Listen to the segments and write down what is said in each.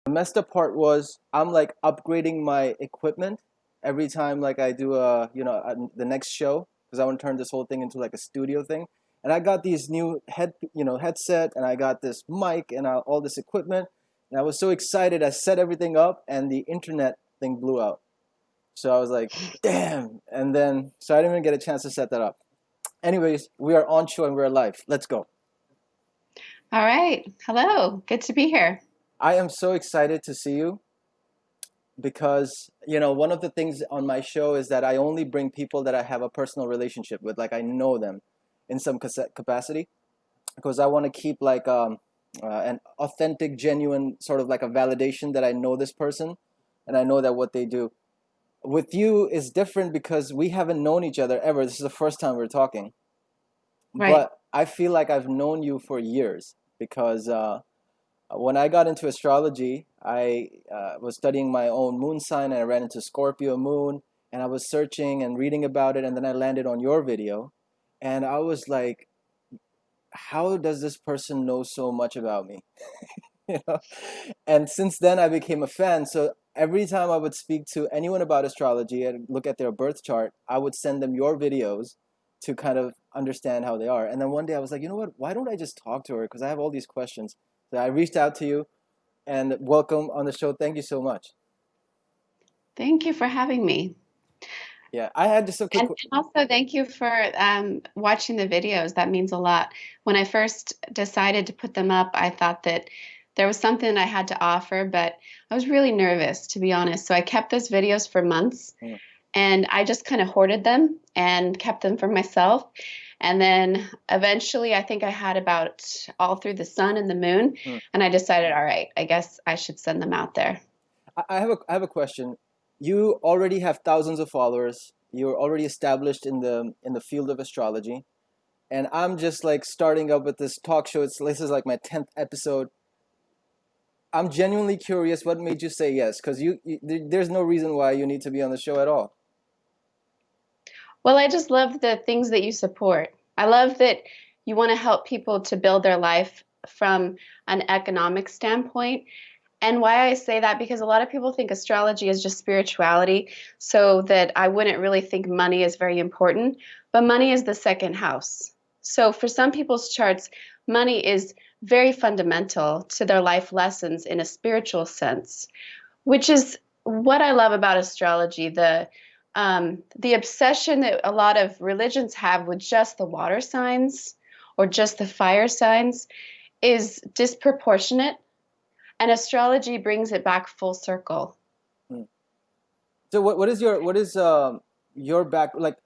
The messed up part was I'm like upgrading my equipment every time like I do the next show because I want to turn this whole thing into like a studio thing. And I got these new headset and I got this mic and all this equipment and I was so excited. I set everything up and the internet thing blew out. So I was like, damn. And then so I didn't even get a chance to set that up. Anyways, we are on show and we're live. Let's go. All right. Hello. Good to be here. I am so excited to see you because one of the things on my show is that I only bring people that I have a personal relationship with, like I know them in some capacity, because I want to keep like an authentic, genuine sort of like a validation that I know this person and I know that what they do. With you is different because we haven't known each other ever. This is the first time we're talking, Right. but I feel like I've known you for years because when I got into astrology, I was studying my own moon sign and I ran into Scorpio moon and I was searching and reading about it and then I landed on your video and I was like, how does this person know so much about me? you know? And since then I became a fan. So every time I would speak to anyone about astrology and look at their birth chart, I would send them your videos to kind of understand how they are. And then one day I was like, you know what? Why don't I just talk to her? Because I have all these questions. So I reached out to you and welcome on the show. Thank you so much. Thank you for having me. Yeah, I had just a quick. And also thank you for watching the videos. That means a lot. When I first decided to put them up, I thought that there was something I had to offer, but I was really nervous, to be honest. So I kept those videos for months Mm, and I just kind of hoarded them and kept them for myself. And then eventually, I think I had about all through the sun and the moon, mm. and I decided, all right, I guess I should send them out there. I have a question. You already have thousands of followers. You're already established in the field of astrology, and I'm just like starting up with this talk show. This is like my 10th episode. I'm genuinely curious. What made you say yes? Because there's no reason why you need to be on the show at all. Well, I just love the things that you support. I love that you want to help people to build their life from an economic standpoint. And why I say that, because a lot of people think astrology is just spirituality, so that I wouldn't really think money is very important. But money is the second house. So for some people's charts, money is very fundamental to their life lessons in a spiritual sense, which is what I love about astrology. The obsession that a lot of religions have with just the water signs or just the fire signs is disproportionate, and astrology brings it back full circle. Hmm. So what is your back like?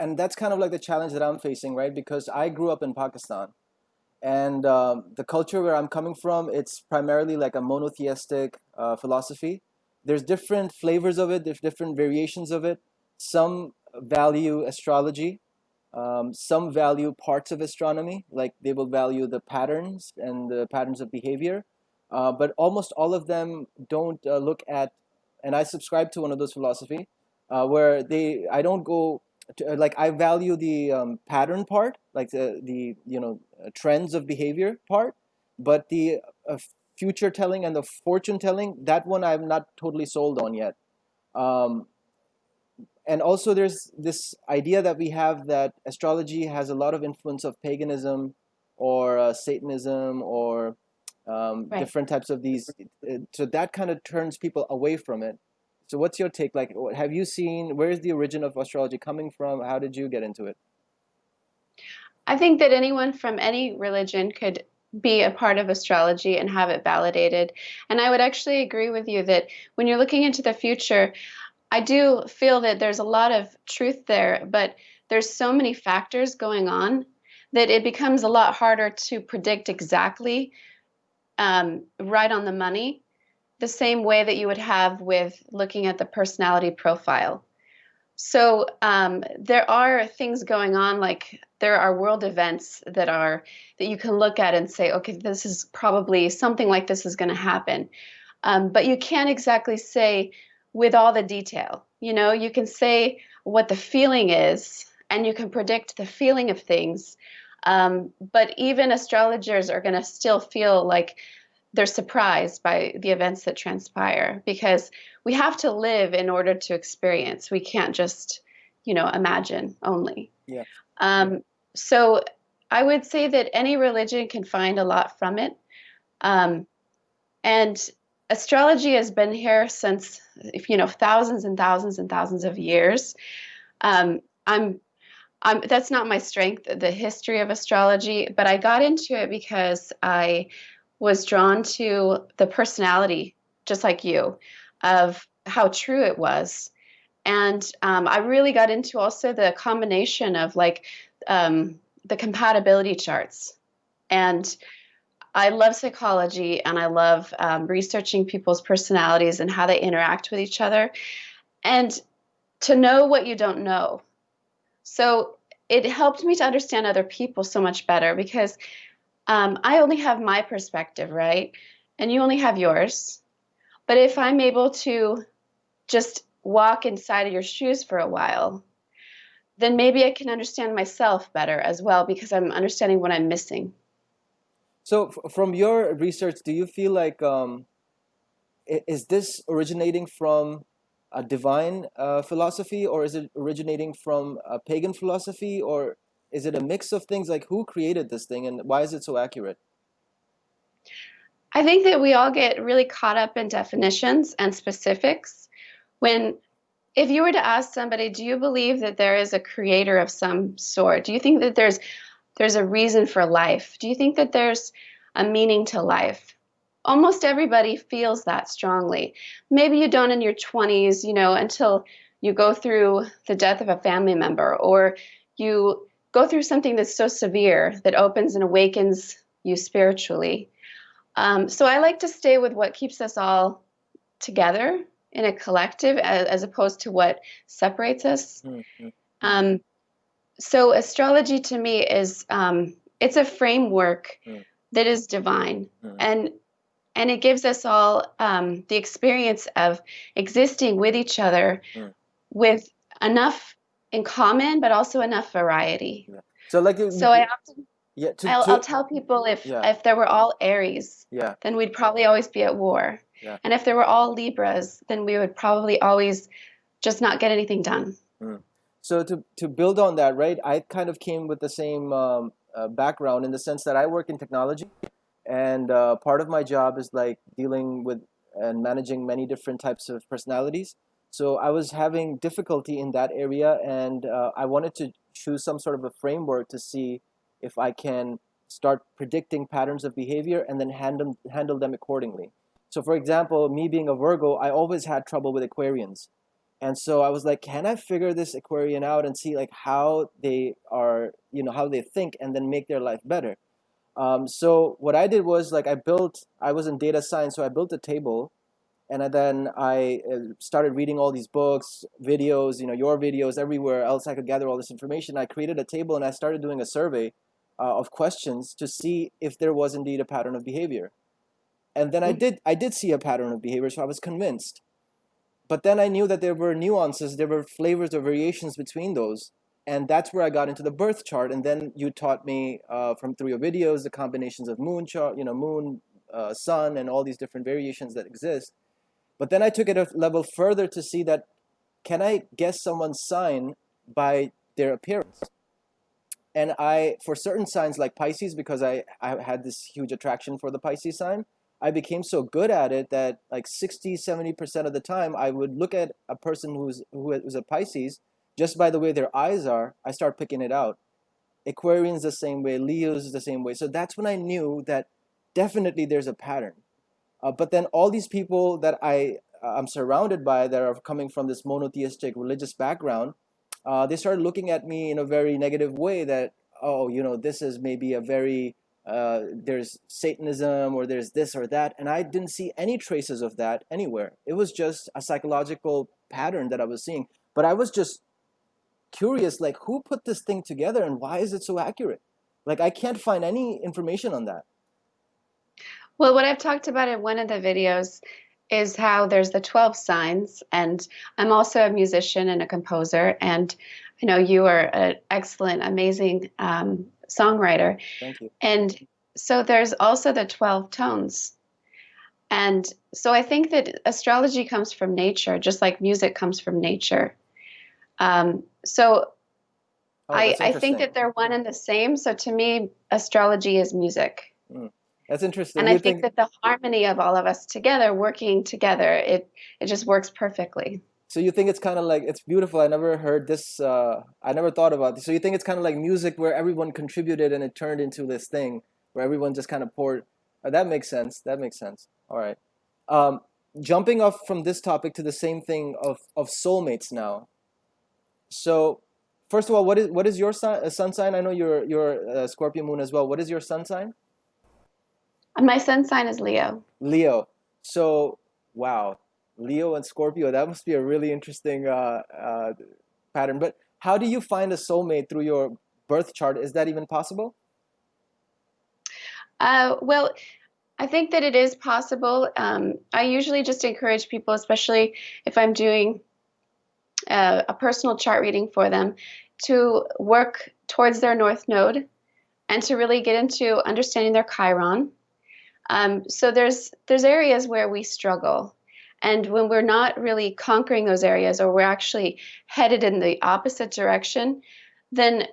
And that's kind of like the challenge that I'm facing, right? Because I grew up in Pakistan, and the culture where I'm coming from, it's primarily like a monotheistic philosophy. There's different flavors of it. There's different variations of it. Some value astrology. Some value parts of astronomy, like they will value the patterns and the patterns of behavior. But almost all of them don't look at, and I subscribe to one of those philosophy, where I don't go to, like I value the pattern part, like the trends of behavior part, but the future telling and the fortune telling, that one I'm not totally sold on yet. Um, and also there's this idea that we have that astrology has a lot of influence of paganism or Satanism or Right. different types of these. So that kind of turns people away from it. So what's your take? Like, have you seen, where is the origin of astrology coming from? How did you get into it? I think that anyone from any religion could be a part of astrology and have it validated. And I would actually agree with you that when you're looking into the future, I do feel that there's a lot of truth there, but there's so many factors going on that it becomes a lot harder to predict exactly, right on the money, the same way that you would have with looking at the personality profile. So there are things going on, like there are world events that you can look at and say, okay, this is probably something like this is going to happen. But you can't exactly say with all the detail. You know, you can say what the feeling is, and you can predict the feeling of things. But even astrologers are going to still feel like they're surprised by the events that transpire because we have to live in order to experience. We can't just, imagine only. Yeah. So I would say that any religion can find a lot from it. Um, and astrology has been here since, thousands and thousands and thousands of years. Um, I'm that's not my strength, the history of astrology, but I got into it because I was drawn to the personality, just like you, of how true it was. And I really got into also the combination of the compatibility charts. And I love psychology and I love researching people's personalities and how they interact with each other. And to know what you don't know. So it helped me to understand other people so much better because I only have my perspective, right? And you only have yours. But if I'm able to just walk inside of your shoes for a while, then maybe I can understand myself better as well because I'm understanding what I'm missing. So from your research, do you feel like is this originating from a divine philosophy, or is it originating from a pagan philosophy, or is it a mix of things? Like, who created this thing, and why is it so accurate? I think that we all get really caught up in definitions and specifics when if you were to ask somebody, do you believe that there is a creator of some sort? Do you think that there's a reason for life? Do you think that there's a meaning to life? Almost everybody feels that strongly. Maybe you don't in your 20s, until you go through the death of a family member or you go through something that's so severe that opens and awakens you spiritually. So I like to stay with what keeps us all together in a collective as opposed to what separates us. Mm-hmm. Um, so astrology to me is it's a framework that is divine, Mm-hmm. and it gives us all the experience of existing with each other with enough in common, but also enough variety. Yeah. So like So I often yeah, I'll tell people yeah, if there were all Aries, yeah, then we'd probably always be at war. yeah. And if there were all Libras, then we would probably always just not get anything done. Mm. So to build on that, right? I kind of came with the same background in the sense that I work in technology, and part of my job is like dealing with and managing many different types of personalities. So I was having difficulty in that area, and I wanted to choose some sort of a framework to see if I can start predicting patterns of behavior and then handle them accordingly. So, for example, me being a Virgo, I always had trouble with Aquarians. And so I was like, can I figure this Aquarian out and see like how they are, how they think, and then make their life better. So what I did was like I was in data science, so I built a table, and then I started reading all these books, videos, your videos, everywhere else I could gather all this information. I created a table and I started doing a survey of questions to see if there was indeed a pattern of behavior. And then I did see a pattern of behavior, so I was convinced. But then I knew that there were nuances, there were flavors or variations between those. And that's where I got into the birth chart. And then you taught me from through your videos the combinations of moon chart, moon, sun, and all these different variations that exist. But then I took it a level further to see that can I guess someone's sign by their appearance? And for certain signs like Pisces, because I had this huge attraction for the Pisces sign, I became so good at it that like 60-70% of the time I would look at a person who's a Pisces just by the way their eyes are. I start picking it out. Aquarians the same way, Leos the same way. So that's when I knew that definitely there's a pattern. But then all these people that I'm surrounded by that are coming from this monotheistic religious background, they started looking at me in a very negative way that, oh, this is maybe a very, there's Satanism or there's this or that. And I didn't see any traces of that anywhere. It was just a psychological pattern that I was seeing. But I was just curious, like, who put this thing together and why is it so accurate? Like, I can't find any information on that. Well, what I've talked about in one of the videos is how there's the 12 signs, and I'm also a musician and a composer, and I know you are an excellent, amazing songwriter. Thank you. And so there's also the 12 tones. And so I think that astrology comes from nature, just like music comes from nature. So Oh, that's I think interesting. that they're one and the same. So to me, astrology is music. Mm. That's interesting. And I You think think that the harmony of all of us together, working together, it just works perfectly. so? You think it's kind of like it's beautiful. I never heard this. I never thought about this. So you think it's kind of like music where everyone contributed and it turned into this thing where everyone just kind of poured. That makes sense. That makes sense. All right. Um, Jumping off from this topic to the same thing of soulmates now. So, first of all, what is your sun sign? I know you're Scorpio moon as well. What is your sun sign? And my sun sign is Leo. Leo. So, wow, Leo and Scorpio. That must be a really interesting pattern. But how do you find a soulmate through your birth chart? Is that even possible? Well, I think that it is possible. I usually just encourage people, especially if I'm doing a personal chart reading for them, to work towards their North Node and to really get into understanding their Chiron. So there's areas where we struggle. And when we're not really conquering those areas, or we're actually headed in the opposite direction, then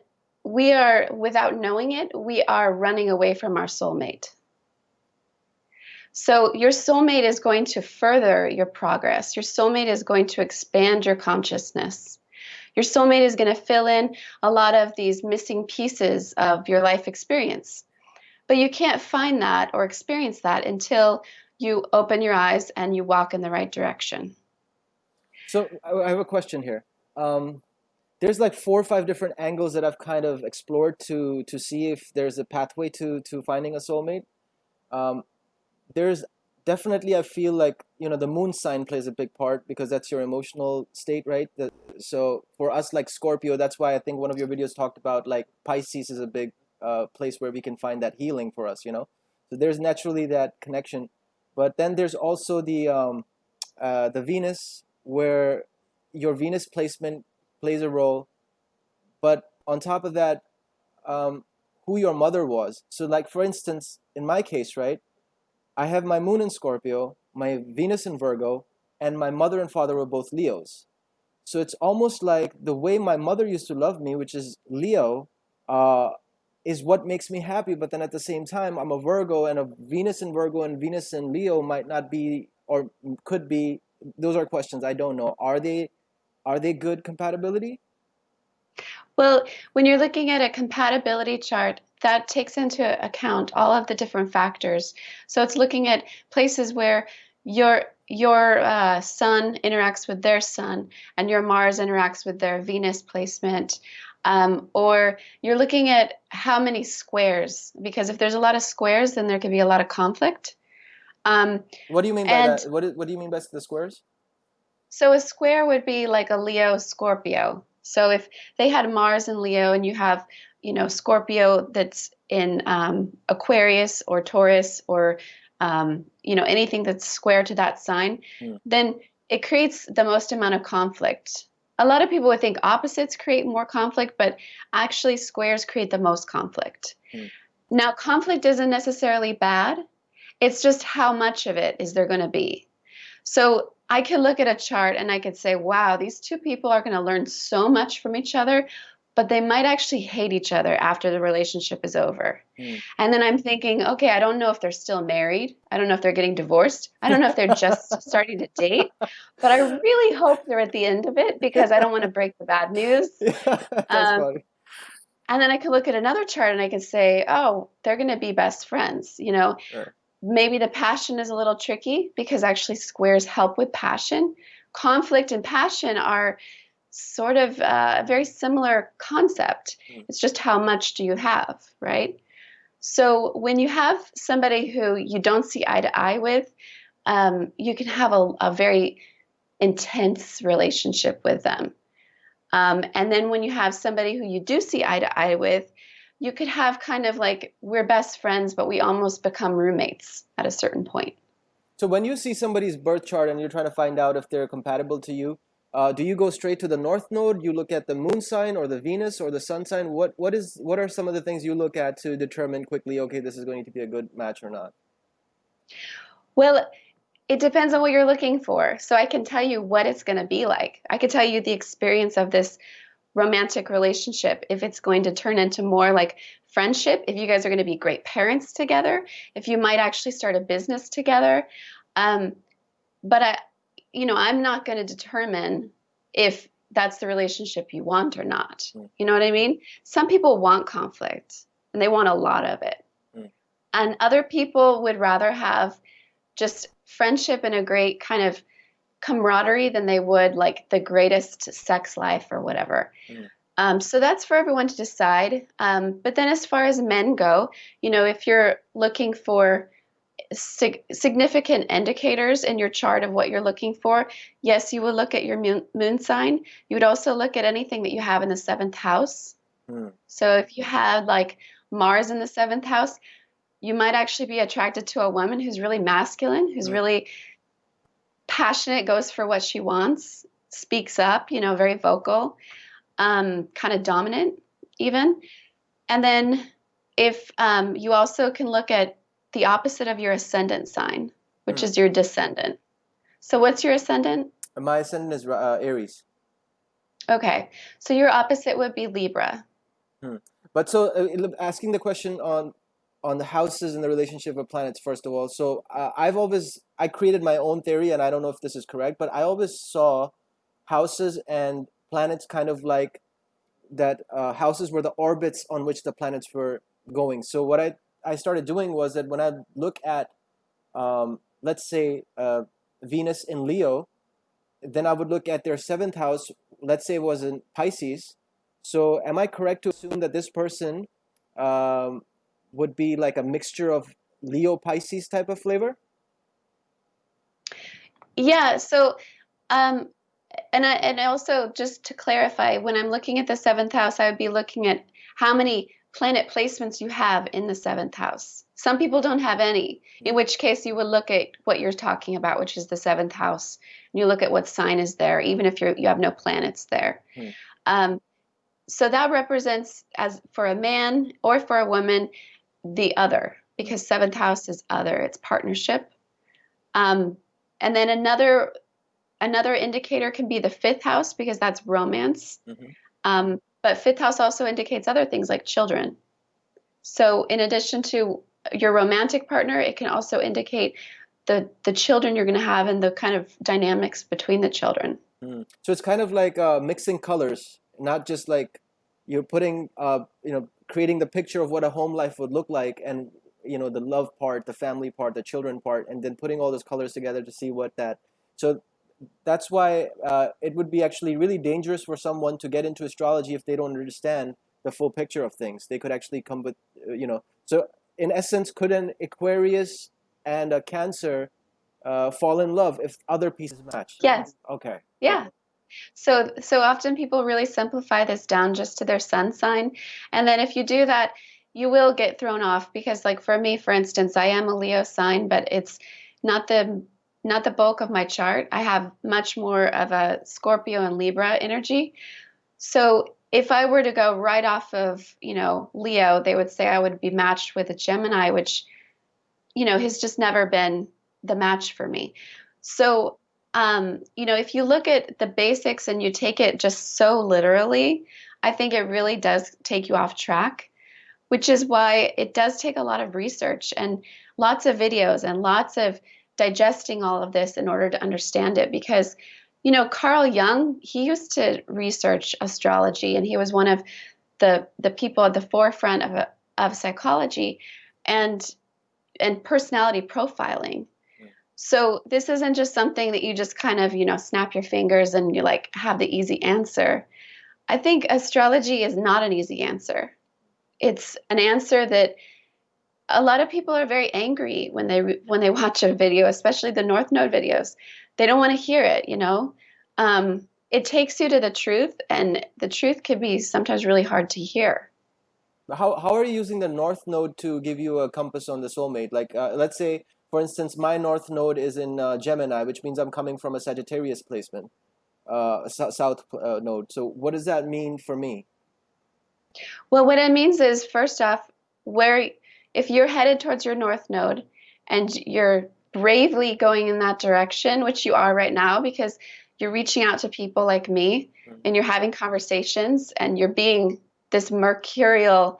we are, without knowing it, we are running away from our soulmate. So your soulmate is going to further your progress. Your soulmate is going to expand your consciousness. Your soulmate is going to fill in a lot of these missing pieces of your life experience. But you can't find that or experience that until you open your eyes and you walk in the right direction. So I have a question here. Um, there's like 4 or 5 different angles that I've kind of explored to see if there's a pathway to finding a soulmate. Um, there's definitely, I feel like, the moon sign plays a big part because that's your emotional state, right? So for us, like Scorpio, that's why I think one of your videos talked about like Pisces is a big place where we can find that healing for us. So there's naturally that connection, but then there's also the Venus, where your Venus placement plays a role, but on top of that, um, who your mother was. So like, for instance, in my case, right, I have my moon in Scorpio, my Venus in Virgo, and my mother and father were both Leos. So it's almost like the way my mother used to love me, which is Leo, uh, is what makes me happy. But then at the same time, I'm a Virgo, and a Venus in Virgo and Venus in Leo might not be, or could be. Those are questions I don't know. Are they good compatibility? Well, when you're looking at a compatibility chart, that takes into account all of the different factors. So it's looking at places where your sun interacts with their sun, and your Mars interacts with their Venus placement. Or you're looking at how many squares, because if there's a lot of squares, then there could be a lot of conflict. Um, What do you mean by and that? What do you mean by the squares? So a square would be like a Leo Scorpio. So if they had Mars in Leo and you have, Scorpio that's in Aquarius or Taurus, or, anything that's square to that sign, Hmm. then it creates the most amount of conflict. A lot of people would think opposites create more conflict, but actually squares create the most conflict. Hmm. Now, conflict isn't necessarily bad. It's just how much of it is there going to be. So I could look at a chart and I could say, wow, these two people are going to learn so much from each other, but they might actually hate each other after the relationship is over. Hmm. And then I'm thinking, okay, I don't know if they're still married. I don't know if they're getting divorced. I don't know if they're just starting to date, but I really hope they're at the end of it because I don't want to break the bad news. Yeah, that's Um, funny. and then I could look at another chart and I could say, oh, they're going to be best friends. Right. Maybe the passion is a little tricky because actually squares help with passion. Conflict and passion are sort of a very similar concept. Hmm. It's just how much do you have, right? So when you have somebody who you don't see eye to eye with, you can have a very intense relationship with them. And then when you have somebody who you do see eye to eye with, you could have kind of like we're best friends, but we almost become roommates at a certain point. So when you see somebody's birth chart and you're trying to find out if they're compatible to you, do you go straight to the North Node? You look at the Moon sign or the Venus or the Sun sign? What are some of the things you look at to determine quickly? Okay, this is going to be a good match or not? Well, it depends on what you're looking for. So I can tell you what it's going to be like. I could tell you the experience of this romantic relationship, if it's going to turn into more like friendship, if you guys are going to be great parents together, if you might actually start a business together. Um, but I'm not going to determine if that's the relationship you want or not. Mm, You know what I mean? Some people want conflict and they want a lot of it. mm, And other people would rather have just friendship and a great kind of camaraderie than they would like the greatest sex life or whatever. mm, So that's for everyone to decide. But then, as far as men go, if you're looking for significant indicators in your chart of what you're looking for, yes, you will look at your moon sign. You would also look at anything that you have in the seventh house. mm, So if you had like Mars in the seventh house, you might actually be attracted to a woman who's really masculine, who's mm. really passionate, goes for what she wants, speaks up, very vocal, kind of dominant even. And then if you also can look at the opposite of your ascendant sign, which Mm. is your descendant. So what's your ascendant? My ascendant is Aries. Okay. So your opposite would be Libra. Hmm. But so asking the question on the houses and the relationship of planets first of all. So I created my own theory, and I don't know if this is correct, but I always saw houses and planets kind of like that. Houses were the orbits on which the planets were going. So what I started doing was that when I look at let's say Venus in Leo, then I would look at their seventh house. Let's say it was in Pisces. So, am I correct to assume that this person um, would be like a mixture of Leo Pisces type of flavor? Yeah. So, um, and also just to clarify, when I'm looking at the seventh house, I would be looking at how many planet placements you have in the seventh house. Some people don't have any, in Mm, which case you would look at what you're talking about, which is the seventh house. And you look at what sign is there, even if you have no planets there. mm, Um, so that represents, as for a man or for a woman, the other, mm, because seventh house is other, it's partnership. Um, and then another indicator can be the fifth house because that's romance. mhm. But fifth house also indicates other things like children. So in addition to your romantic partner, it can also indicate the children you're going to have and the kind of dynamics between the children. Mm. So it's kind of like mixing colors, not just like you're putting, creating the picture of what a home life would look like, and the love part, the family part, the children part, and then putting all those colors together to see what that. So that's why it would be actually really dangerous for someone to get into astrology if they don't understand the full picture of things. They could actually come with, So in essence, could an Aquarius and a Cancer fall in love if other pieces match? Yes. Okay. Yeah. So often people really simplify this down just to their sun sign. And then if you do that, you will get thrown off because like for me, for instance, I am a Leo sign, but it's not the not the bulk of my chart. I have much more of a Scorpio and Libra energy. So if I were to go right off of, Leo, they would say I would be matched with a Gemini, which has just never been the match for me. So, if you look at the basics and you take it just so literally, I think it really does take you off track, which is why it does take a lot of research and lots of videos and lots of digesting all of this in order to understand it. Because, Carl Jung, he used to research astrology and he was one of the people at the forefront of psychology. And personality profiling. So this isn't just something that you just kind of, snap your fingers and you like have the easy answer. I think astrology is not an easy answer. It's an answer that a lot of people are very angry when they watch a video, especially the North Node videos. They don't want to hear it. It takes you to the truth, and the truth can be sometimes really hard to hear. How are you using the North Node to give you a compass on the soulmate? Like, let's say, for instance, my North Node is in Gemini, which means I'm coming from a Sagittarius placement, South Node. So, what does that mean for me? Well, what it means is, first off, where if you're headed towards your North Node and bravely going in that direction, which you are right now, because you're reaching out to people like me and you're having conversations and you're being this mercurial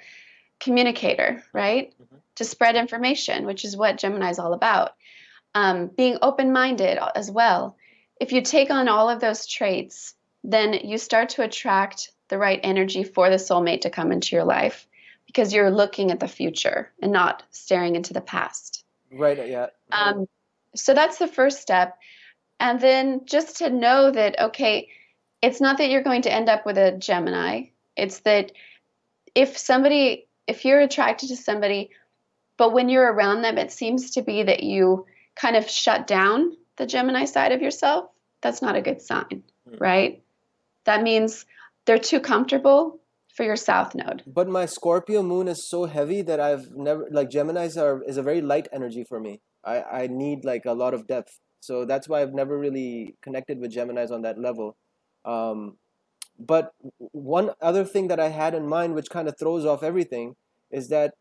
communicator, right? To spread information, which is what Gemini is all about. Being open-minded as well. If you take on all of those traits, then you start to attract the right energy for the soulmate to come into your life because you're looking at the future and not staring into the past. Right. Yeah. So that's the first step. And then just to know that, okay, it's not that you're going to end up with a Gemini. It's that if you're attracted to somebody, but when you're around them, it seems to be that you kind of shut down the Gemini side of yourself, that's not a good sign, right? That means they're too comfortable for your south node. But my Scorpio moon is so heavy that I've never, like, Geminis is a very light energy for me. I need like a lot of depth. So that's why I've never really connected with Geminis on that level. Um, but one other thing that I had in mind, which kind of throws off everything, is that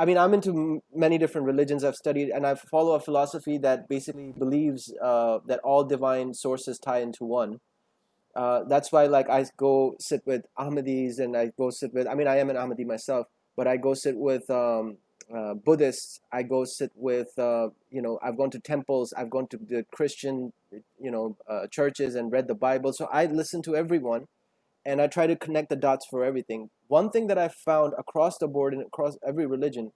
I mean, I'm into many different religions I've studied, and I follow a philosophy that basically believes that all divine sources tie into one. That's why, like, I go sit with Ahmadis, and I go sit with. I mean, I am an Ahmadi myself, but I go sit with Buddhists. I go sit with, I've gone to temples. I've gone to the Christian, churches and read the Bible. So I listen to everyone, and I try to connect the dots for everything. One thing that I found across the board and across every religion,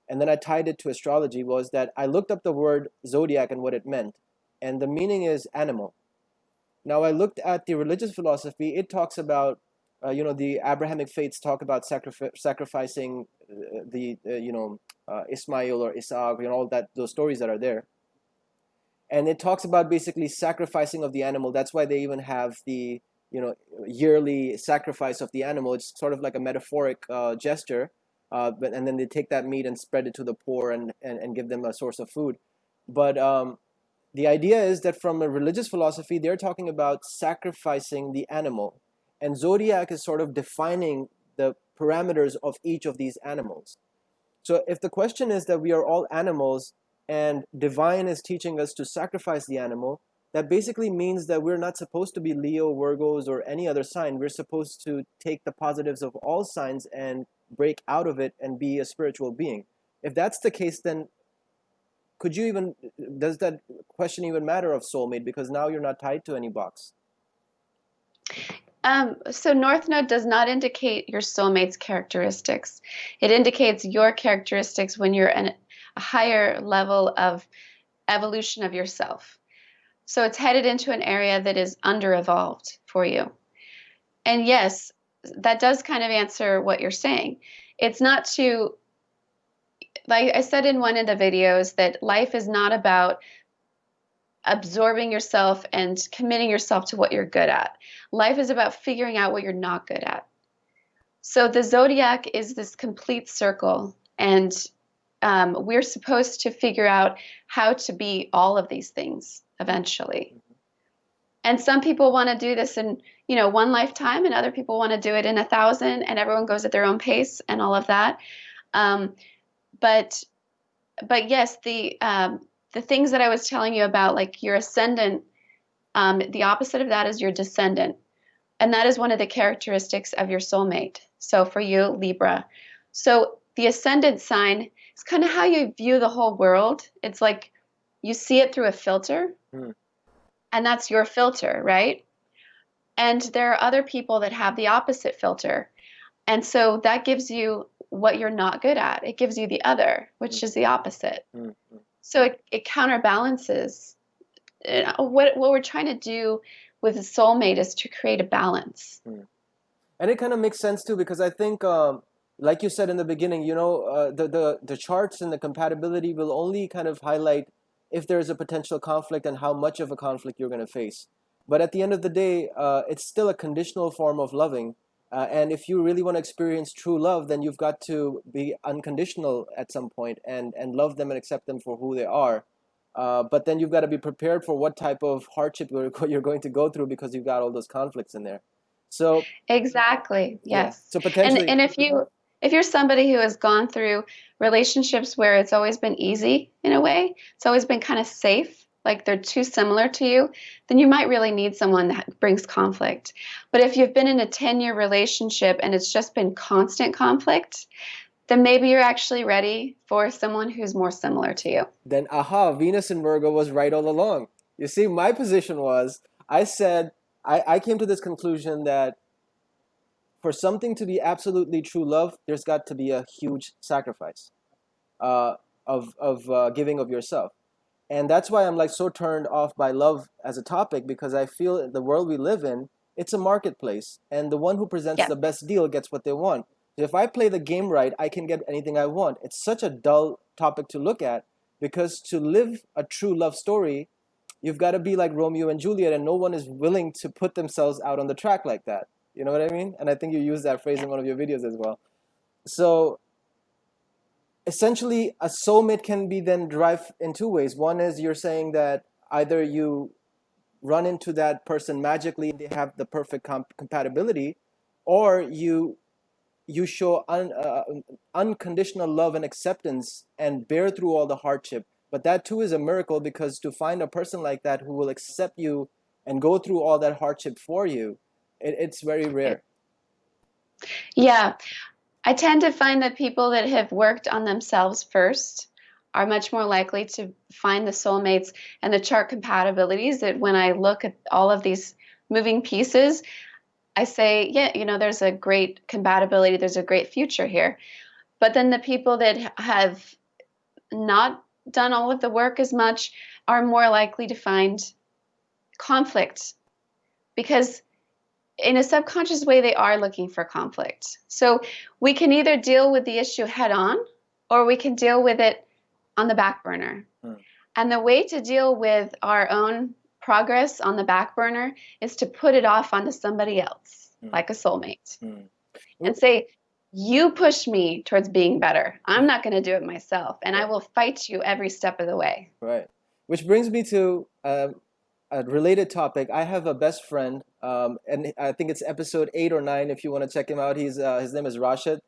and then I tied it to astrology, was that I looked up the word zodiac and what it meant, and the meaning is animal. Now I looked at the religious philosophy. It talks about, the Abrahamic faiths talk about sacrificing Ismail or Isaac, all that, those stories that are there. And it talks about basically sacrificing of the animal. That's why they even have the yearly sacrifice of the animal. It's sort of like a metaphoric gesture, and then they take that meat and spread it to the poor and give them a source of food. But the idea is that from a religious philosophy, they're talking about sacrificing the animal, and zodiac is sort of defining the parameters of each of these animals. So if the question is that we are all animals and divine is teaching us to sacrifice the animal, that basically means that we're not supposed to be Leo, Virgos, or any other sign. We're supposed to take the positives of all signs and break out of it and be a spiritual being. If that's the case, then does that question even matter of soulmate? Because now you're not tied to any box. So North Node does not indicate your soulmate's characteristics. It indicates your characteristics when you're in a higher level of evolution of yourself. So it's headed into an area that is under-evolved for you. And yes, that does kind of answer what you're saying. It's not to, like I said in one of the videos, that life is not about absorbing yourself and committing yourself to what you're good at. Life is about figuring out what you're not good at. So the zodiac is this complete circle, and we're supposed to figure out how to be all of these things eventually. And some people want to do this in, one lifetime, and other people want to do it in 1,000, and everyone goes at their own pace and all of that. But yes, the things that I was telling you about, like your ascendant, the opposite of that is your descendant. And that is one of the characteristics of your soulmate. So for you, Libra. So the ascendant sign is kind of how you view the whole world. It's like you see it through a filter, and that's your filter, right? And there are other people that have the opposite filter. And so that gives you what you're not good at. It gives you the other, which is the opposite. So it counterbalances. What we're trying to do with a soulmate is to create a balance. And it kind of makes sense too, because I think, like you said in the beginning, the charts and the compatibility will only kind of highlight if there's a potential conflict and how much of a conflict you're going to face. But at the end of the day, it's still a conditional form of loving. And if you really want to experience true love, then you've got to be unconditional at some point and love them and accept them for who they are. But then you've got to be prepared for what type of hardship you're going to go through, because you've got all those conflicts in there. So Exactly. yeah. Yes. So potentially, And if you If you're somebody who has gone through relationships where it's always been easy in a way, it's always been kind of safe, like they're too similar to you, then you might really need someone that brings conflict. But if you've been in a 10-year relationship and it's just been constant conflict, then maybe you're actually ready for someone who's more similar to you. Then aha, Venus in Virgo was right all along. You see, my position was, I said, I came to this conclusion that for something to be absolutely true love, there's got to be a huge sacrifice uh, of giving of yourself. And that's why I'm like so turned off by love as a topic, because I feel the world we live in, it's a marketplace, and the one who presents Yeah. the best deal gets what they want. If I play the game right, I can get anything I want. It's such a dull topic to look at, because to live a true love story, you've got to be like Romeo and Juliet, and no one is willing to put themselves out on the track like that. You know what I mean? And I think you used that phrase Yeah. in one of your videos as well. So essentially, a soulmate can be then derived in two ways. One is you're saying that either you run into that person magically and they have the perfect compatibility, or you show unconditional love and acceptance and bear through all the hardship. But that too is a miracle, because to find a person like that who will accept you and go through all that hardship for you, it's very rare. Yeah. I tend to find that people that have worked on themselves first are much more likely to find the soulmates and the chart compatibilities. That when I look at all of these moving pieces, I say, yeah, there's a great compatibility, there's a great future here. But then the people that have not done all of the work as much are more likely to find conflict, because in a subconscious way, they are looking for conflict. So we can either deal with the issue head on, or we can deal with it on the back burner. Hmm. And the way to deal with our own progress on the back burner is to put it off onto somebody else, like a soulmate, Hmm. and say, you push me towards being better. I'm not going to do it myself. And I will fight you every step of the way. Right. Which brings me to a related topic. I have a best friend, and I think it's episode 8 or 9. If you want to check him out, his name is Rashid,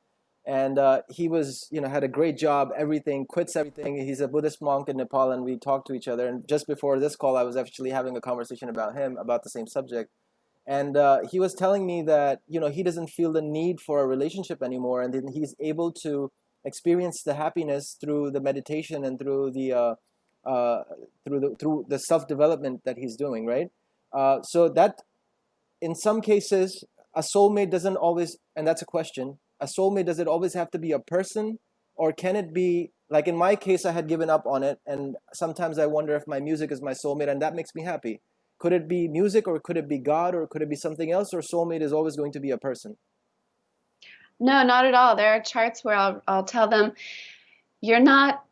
and he was, had a great job, everything, quits everything. He's a Buddhist monk in Nepal, and we talked to each other. And just before this call, I was actually having a conversation about him about the same subject, and he was telling me that he doesn't feel the need for a relationship anymore, and then he's able to experience the happiness through the meditation and uh, through the self development that he's doing, right? So that in some cases, a soulmate doesn't always, and that's a question. A soulmate, does it always have to be a person, or can it be like in my case? I had given up on it, and sometimes I wonder if my music is my soulmate, and that makes me happy. Could it be music, or could it be God, or could it be something else, or soulmate is always going to be a person? No, not at all. There are charts where I'll tell them, you're not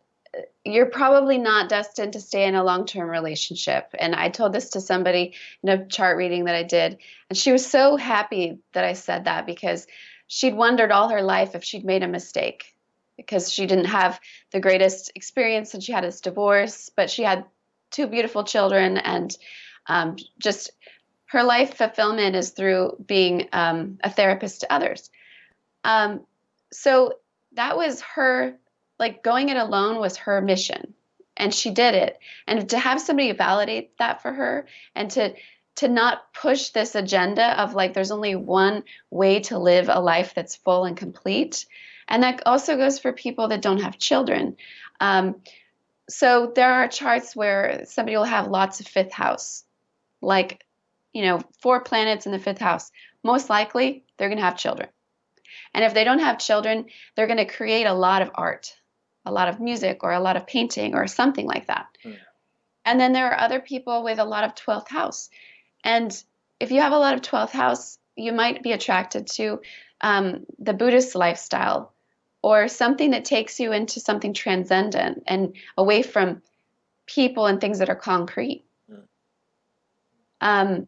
you're probably not destined to stay in a long-term relationship. And I told this to somebody in a chart reading that I did, and she was so happy that I said that, because she'd wondered all her life if she'd made a mistake, because she didn't have the greatest experience and she had this divorce, but she had two beautiful children, and just her life fulfillment is through being a therapist to others. Um, so that was her, like going it alone was her mission, and she did it. And to have somebody validate that for her, and to not push this agenda of like there's only one way to live a life that's full and complete. And that also goes for people that don't have children. Um, so there are charts where somebody will have lots of fifth house, like, 4 planets in the fifth house. Most likely, they're going to have children. And if they don't have children, they're going to create a lot of art, a lot of music, or a lot of painting, or something like that. Hmm. And then there are other people with a lot of 12th house. And if you have a lot of 12th house, you might be attracted to the Buddhist lifestyle, or something that takes you into something transcendent and away from people and things that are concrete. Hmm. Um,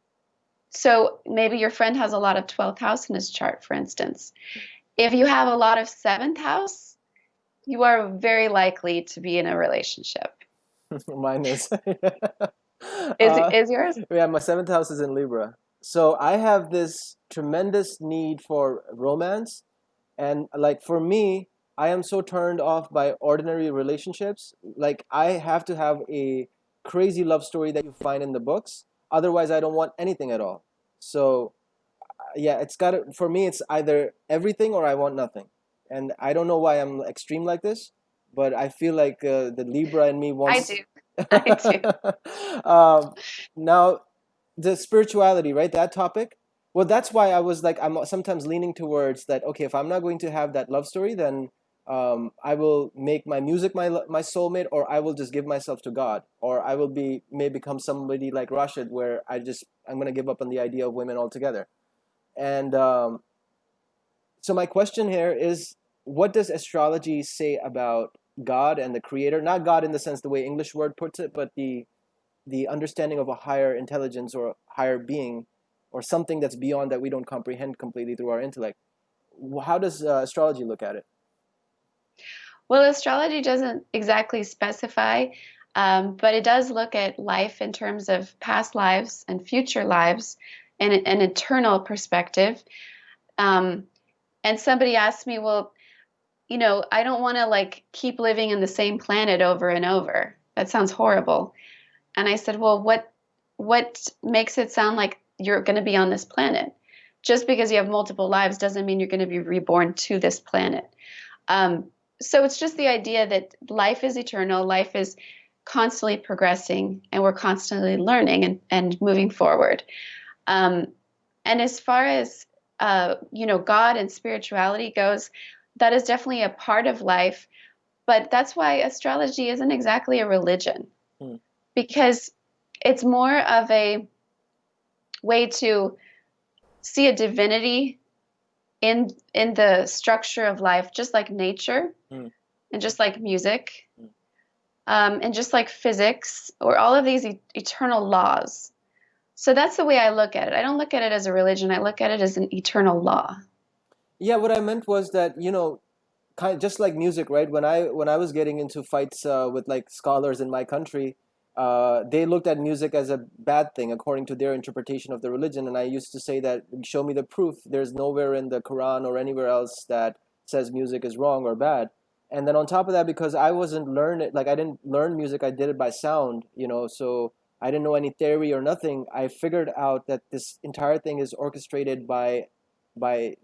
so maybe your friend has a lot of 12th house in his chart, for instance. If you have a lot of 7th house, you are very likely to be in a relationship. Mine is. Is is yours? Yeah, my seventh house is in Libra. So I have this tremendous need for romance, And like for me, I am so turned off by ordinary relationships. Like I have to have a crazy love story that you find in the books. Otherwise, I don't want anything at all. So yeah, it's got to, for me, it's either everything or I want nothing. And I don't know why I'm extreme like this, but I feel like the Libra in me I do. wants. I do. um, Now, the spirituality, right? That topic. Well, that's why I was like, I'm sometimes leaning towards that. Okay, if I'm not going to have that love story, then I will make my music my soulmate, or I will just give myself to God, or I will may become somebody like Rashid, where I'm gonna give up on the idea of women altogether. And so my question here is, what does astrology say about God and the creator? Not God in the sense the way English word puts it, but the understanding of a higher intelligence or higher being or something that's beyond that we don't comprehend completely through our intellect. How does astrology look at it? Well, astrology doesn't exactly specify, but it does look at life in terms of past lives and future lives and an eternal perspective. Um, and somebody asked me, well, I don't want to like keep living in the same planet over and over. That sounds horrible. And I said, well, what makes it sound like you're going to be on this planet? Just because you have multiple lives doesn't mean you're going to be reborn to this planet. Um, so it's just the idea that life is eternal, life is constantly progressing, and we're constantly learning and moving forward. Um, and as far as God and spirituality goes, that is definitely a part of life. But that's why astrology isn't exactly a religion, Hmm. because it's more of a way to see a divinity in the structure of life, just like nature Hmm. and just like music, Hmm. and just like physics or all of these eternal laws. So that's the way I look at it. I don't look at it as a religion. I look at it as an eternal law. Yeah, what I meant was that, kind just like music, right? When I was getting into fights with like scholars in my country, they looked at music as a bad thing according to their interpretation of the religion, and I used to say that, show me the proof. There's nowhere in the Quran or anywhere else that says music is wrong or bad. And then on top of that, because I wasn't learn it, like I didn't learn music, I did it by sound, so I didn't know any theory or nothing. I figured out that this entire thing is orchestrated by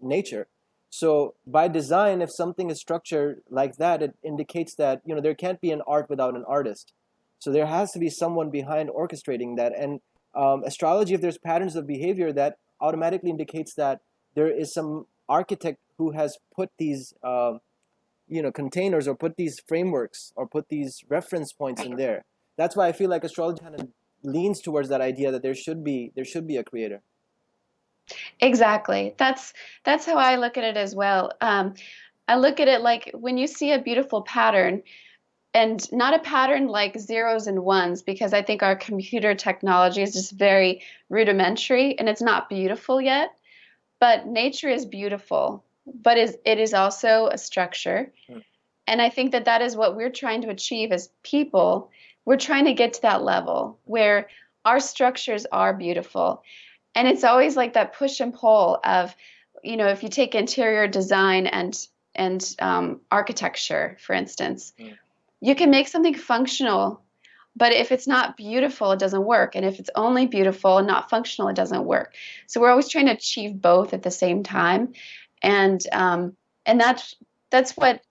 nature. So by design, if something is structured like that, it indicates that there can't be an art without an artist. So there has to be someone behind orchestrating that. And astrology, if there's patterns of behavior, that automatically indicates that there is some architect who has put these containers, or put these frameworks, or put these reference points in there. That's why I feel like astrology kind of leans towards that idea that there should be a creator. Exactly. That's how I look at it as well. I look at it like when you see a beautiful pattern, and not a pattern like zeros and ones, because I think our computer technology is just very rudimentary and it's not beautiful yet. But nature is beautiful, but it is also a structure. Hmm. And I think that that is what we're trying to achieve as people. We're trying to get to that level where our structures are beautiful. And it's always like that push and pull of, if you take interior design and architecture, for instance, Hmm. you can make something functional, but if it's not beautiful, it doesn't work. And if it's only beautiful and not functional, it doesn't work. So we're always trying to achieve both at the same time, and that's what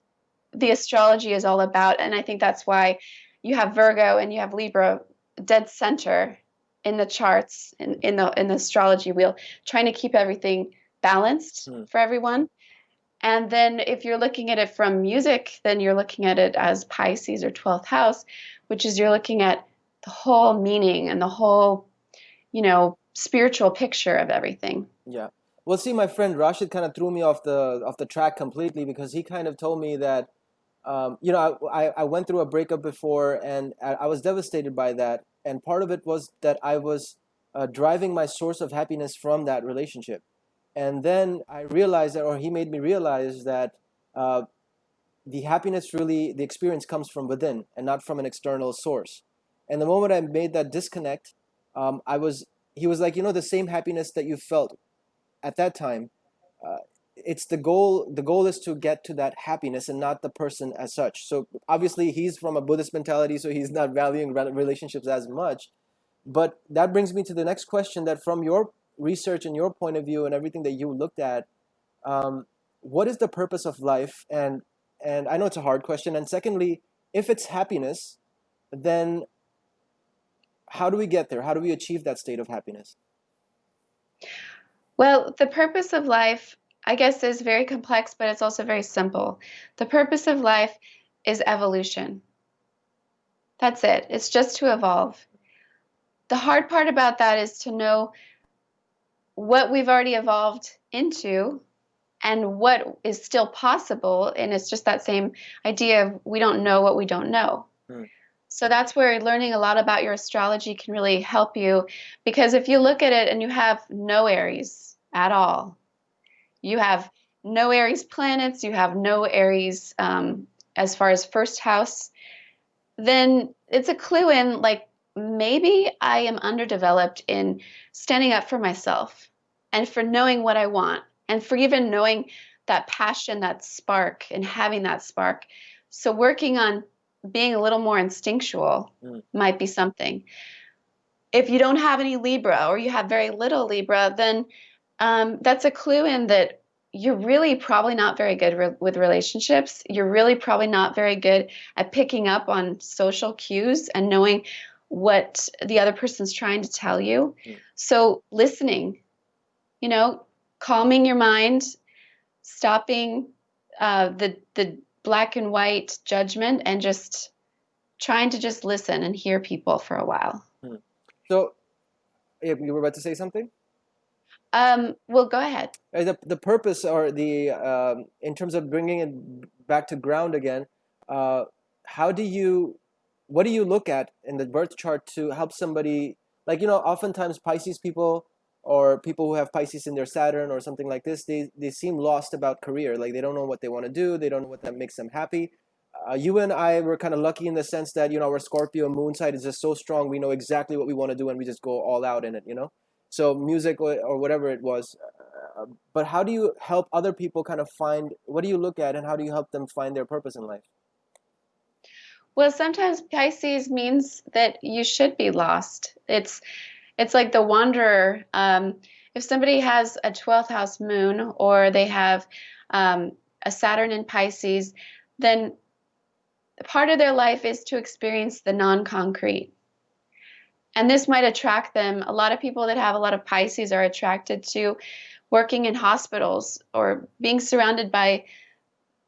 the astrology is all about. And I think that's why you have Virgo and you have Libra dead center in the charts in the astrology wheel, trying to keep everything balanced Hmm. for everyone. And then if you're looking at it from music, then you're looking at it as Pisces or 12th house, which is you're looking at the whole meaning and the whole, spiritual picture of everything. Yeah. Well, see, my friend Rashid kind of threw me off the track completely, because he kind of told me that, I went through a breakup before, and I was devastated by that. And part of it was that I was driving my source of happiness from that relationship. And then I realized that, or he made me realize that uh, the happiness, really, the experience comes from within and not from an external source. And the moment I made that disconnect, he was like, the same happiness that you felt at that time, uh, it's the goal is to get to that happiness and not the person as such. So obviously he's from a Buddhist mentality, so he's not valuing relationships as much. But that brings me to the next question, that from your research and your point of view and everything that you looked at, um, what is the purpose of life? And I know it's a hard question. And secondly, if it's happiness, then how do we get there? How do we achieve that state of happiness? Well, the purpose of life, I guess, is very complex, but it's also very simple. The purpose of life is evolution. That's it. It's just to evolve. The hard part about that is to know what we've already evolved into and what is still possible. And it's just that same idea of we don't know what we don't know. Hmm. So that's where learning a lot about your astrology can really help you. Because if you look at it and you have no Aries at all, you have no Aries planets, you have no Aries as far as first house, then it's a clue in like maybe I am underdeveloped in standing up for myself and for knowing what I want and for even knowing that passion, that spark, and having that spark. So working on being a little more instinctual Hmm. might be something. If you don't have any Libra or you have very little Libra, then that's a clue in that you're really probably not very good with relationships. You're really probably not very good at picking up on social cues and knowing what the other person's trying to tell you. Hmm. So listening, you know, calming your mind, stopping the black and white judgment, and just trying to just listen and hear people for a while. Hmm. So you were about to say something? Well, go ahead. The purpose, or the in terms of bringing it back to ground again, uh, how do you what do you look at in the birth chart to help somebody, like, oftentimes Pisces people, or people who have Pisces in their Saturn or something like this, they seem lost about career, like they don't know what they want to do, they don't know what that makes them happy. You and I were kind of lucky in the sense that, our Scorpio moon side is just so strong, we know exactly what we want to do and we just go all out in it. So music, or whatever it was. But how do you help other people kind of find, what do you look at, and how do you help them find their purpose in life? Well, sometimes Pisces means that you should be lost. It's like the wanderer. If somebody has a 12th house moon or they have a Saturn in Pisces, then part of their life is to experience the non-concrete. And this might attract them. A lot of people that have a lot of Pisces are attracted to working in hospitals or being surrounded by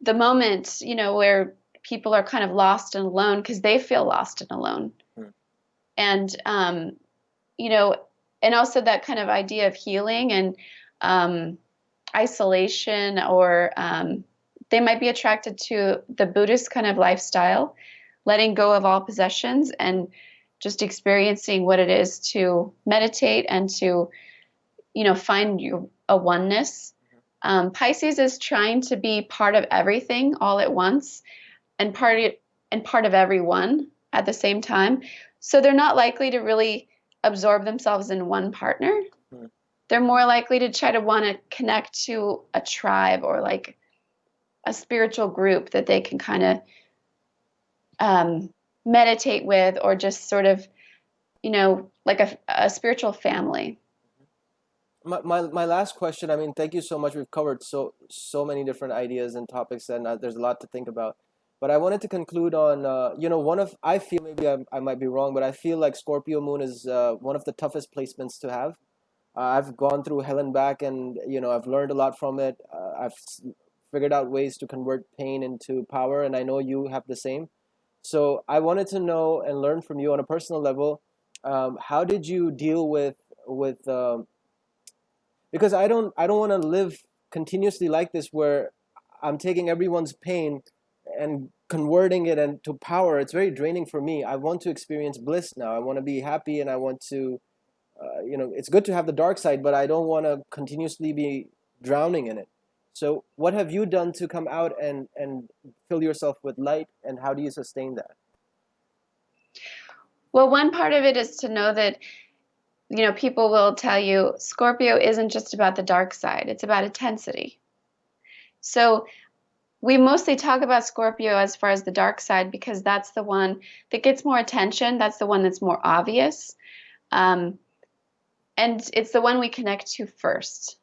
the moment, where people are kind of lost and alone because they feel lost and alone. Hmm. And, you know, and also that kind of idea of healing and um, isolation, or they might be attracted to the Buddhist kind of lifestyle, letting go of all possessions and just experiencing what it is to meditate and to, find a oneness. Pisces is trying to be part of everything all at once and part of everyone at the same time. So they're not likely to really absorb themselves in one partner. Hmm. They're more likely to try to want to connect to a tribe or like a spiritual group that they can kind of meditate with, or just sort of, like a spiritual family. My last question, I mean, thank you so much. We've covered so many different ideas and topics, and there's a lot to think about. But I wanted to conclude on, I feel, maybe I might be wrong, but I feel like Scorpio moon is one of the toughest placements to have. I've gone through hell and back, and I've learned a lot from it. I've figured out ways to convert pain into power, and I know you have the same. So I wanted to know and learn from you on a personal level. How did you deal with because I don't want to live continuously like this, where I'm taking everyone's pain and converting it into power. It's very draining for me. I want to experience bliss now. I want to be happy, and I want to, it's good to have the dark side, but I don't want to continuously be drowning in it. So what have you done to come out and fill yourself with light, and how do you sustain that? Well, one part of it is to know that, people will tell you Scorpio isn't just about the dark side, it's about intensity. So we mostly talk about Scorpio as far as the dark side because that's the one that gets more attention. That's the one that's more obvious. Um, and it's the one we connect to first.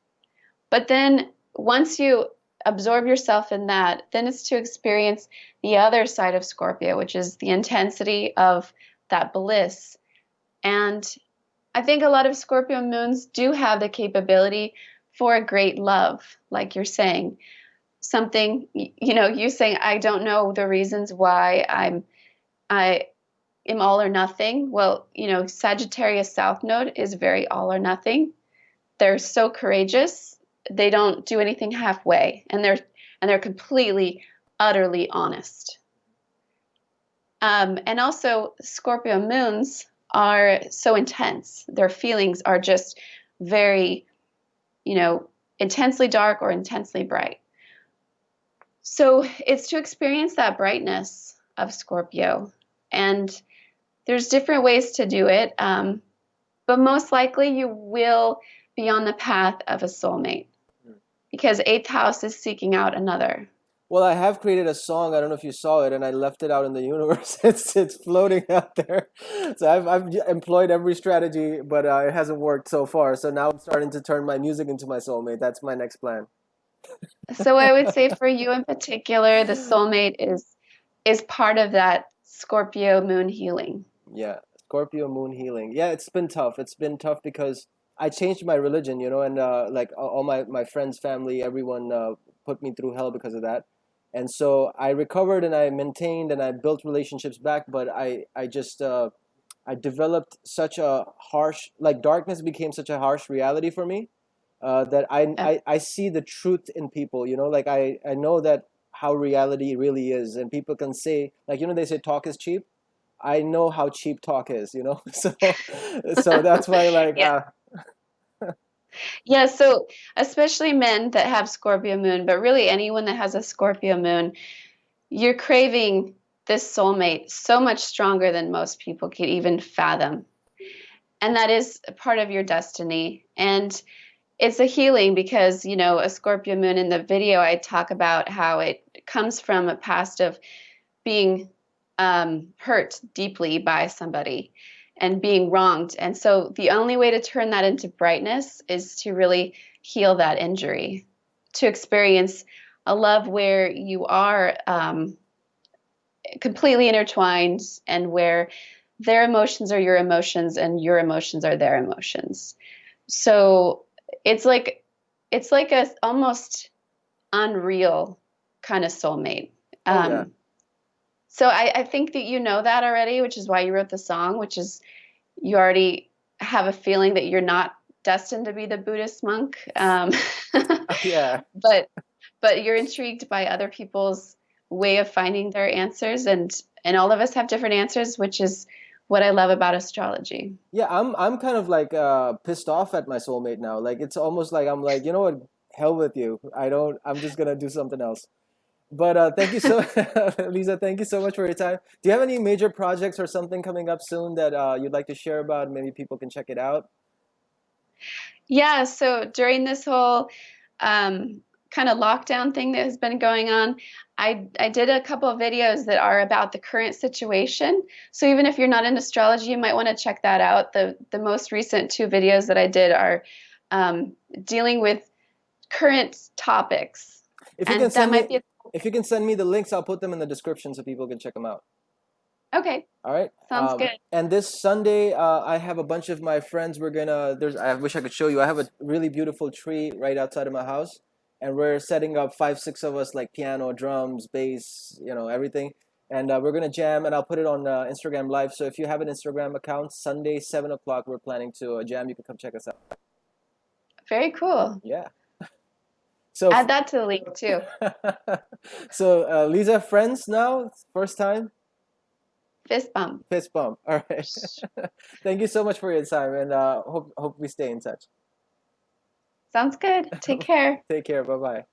But then once you absorb yourself in that, then it's to experience the other side of Scorpio, which is the intensity of that bliss. And I think a lot of Scorpio moons do have the capability for a great love, like you're saying. Something, you saying, I don't know the reasons why I am all or nothing. Well, Sagittarius South Node is very all or nothing. They're so courageous. They don't do anything halfway, and they're completely, utterly honest. And also, Scorpio moons are so intense. Their feelings are just very, intensely dark or intensely bright. So it's to experience that brightness of Scorpio. And there's different ways to do it. But most likely you will be on the path of a soulmate because eighth house is seeking out another. Well, I have created a song. I don't know if you saw it, and I left it out in the universe. It's floating out there. So I've employed every strategy, but it hasn't worked so far. So now I'm starting to turn my music into my soulmate. That's my next plan. So I would say for you in particular, the soulmate is part of that Scorpio moon healing. Yeah, Scorpio moon healing. Yeah, it's been tough. It's been tough because I changed my religion, and like all my friends, family, everyone put me through hell because of that. And so I recovered and I maintained and I built relationships back, but I just I developed such a harsh, like darkness became such a harsh reality for me, that Uh, I see the truth in people, like I know that how reality really is, and people can say, like, they say talk is cheap. I know how cheap talk is. So that's why, like, yeah. Yeah, so especially men that have Scorpio moon, but really anyone that has a Scorpio moon, you're craving this soulmate so much stronger than most people could even fathom. And that is a part of your destiny. And it's a healing because, a Scorpio moon in the video, I talk about how it comes from a past of being hurt deeply by somebody and being wronged. And so the only way to turn that into brightness is to really heal that injury, to experience a love where you are completely intertwined and where their emotions are your emotions and your emotions are their emotions. So it's like a almost unreal kind of soulmate. oh yeah. So I think that you know that already, which is why you wrote the song, which is you already have a feeling that you're not destined to be the Buddhist monk. Yeah. But you're intrigued by other people's way of finding their answers, and all of us have different answers, which is what I love about astrology. Yeah, I'm kind of like pissed off at my soulmate now. Like it's almost like I'm like, you know what, hell with you. I'm just gonna do something else. But thank you so Lisa, thank you so much for your time. Do you have any major projects or something coming up soon that you'd like to share about? Maybe people can check it out. Yeah, so during this whole kind of lockdown thing that has been going on, I did a couple of videos that are about the current situation. So even if you're not in astrology, you might want to check that out. The most recent two videos that I did are dealing with current topics, If you can and that send me might be if you can send me the links, I'll put them in the description so people can check them out. okay. All right. Sounds good. And this Sunday, I have a bunch of my friends. We're gonna. I wish I could show you. I have a really beautiful tree right outside of my house, and we're setting up 5, 6 of us, like piano, drums, bass, everything. And we're gonna jam, and I'll put it on Instagram Live. So if you have an Instagram account, Sunday 7 o'clock, we're planning to jam. You can come check us out. Very cool. Yeah. So, Add that to the link too. so Lisa, friends now, first time. Fist bump. Fist bump. All right. Thank you so much for your time, and hope we stay in touch. Sounds good. Take care. Take care. Bye bye.